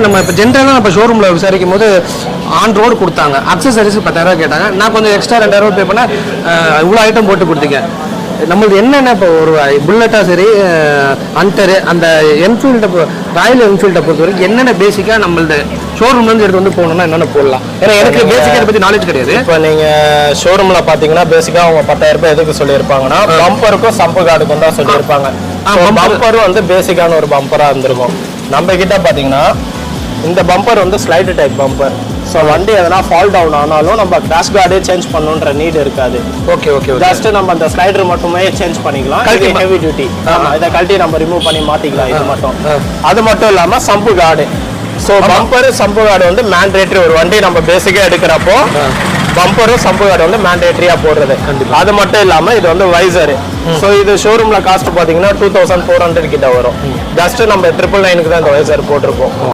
நம்ம இப்போ ஜென்ரலாக இப்போ ஷோரூமில் விசாரிக்கும் போது ஆன் ரோடு கொடுத்தாங்க, அக்சசரிஸ் 10,000 கேட்டாங்க. நான் கொஞ்சம் எக்ஸ்ட்ரா 2,000 பே பண்ணேன், இவ்வளோ ஐட்டம் போட்டு கொடுத்தீங்க. நம்மளுக்கு என்னென்ன இப்போ ஒரு புல்லட்டாக சரி, ஹண்டரு, அந்த என்ஃபீல்டை, ராயல் என்ஃபீல்டை பொறுத்த வரைக்கும் என்னென்ன பேசிக்காக நம்மளது ஷோரூம்லேருந்து எடுத்து வந்து போகணும்னா என்னென்ன போடலாம்? ஏன்னா எனக்கு பேசிக்காக இதை பற்றி நாலேஜ் கிடையாது. இப்போ நீங்கள் ஷோரூமில் பார்த்தீங்கன்னா பேசிக்காக அவங்க 10,000 ரூபாய் எதுக்கு சொல்லியிருப்பாங்கன்னா பம்பருக்கும் சம்பு கார்டுக்கும் தான் சொல்லியிருப்பாங்க. பம்பரும் வந்து பேசிக்கான ஒரு பம்பராக இருந்திருக்கும். நம்ம கிட்ட பார்த்தீங்கன்னா இந்த பம்பர் வந்து ஸ்லைடு டைப் பம்பர். ஸோ வண்டி எதனா ஃபால் டவுன் ஆனாலும் நம்ம கிராஷ் கார்டே சேஞ்ச் பண்ணுன்ற நீட் இருக்காது. Okay okay. ஜஸ்ட் நம்ம அந்த ஸ்லைடர் மட்டுமே சேஞ்ச் பண்ணிக்கலாம். இது ஹெவி டியூட்டி, இதை கழட்டி நம்ம ரிமூவ் பண்ணி மாற்றிக்கலாம். இது மட்டும். அது மட்டும் இல்லாமல் சம்பு கார்டு. ஸோ பம்பரு சம்பு கார்டு வந்து மேண்டேட்ரி. ஒரு வண்டி நம்ம பேசிக்காக எடுக்கிறப்போ பம்பரும் சம்பு கார்டு வந்து மேண்டேட்ரியா போடுறது. அது மட்டும் இல்லாமல் இது வந்து வைசரு. ஸோ இது ஷோரூமில் காஸ்ட் பார்த்தீங்கன்னா 2,400 கிட்ட வரும். ஜஸ்ட் நம்ம 999க்கு தான் இந்த வைசர் போட்டிருப்போம்.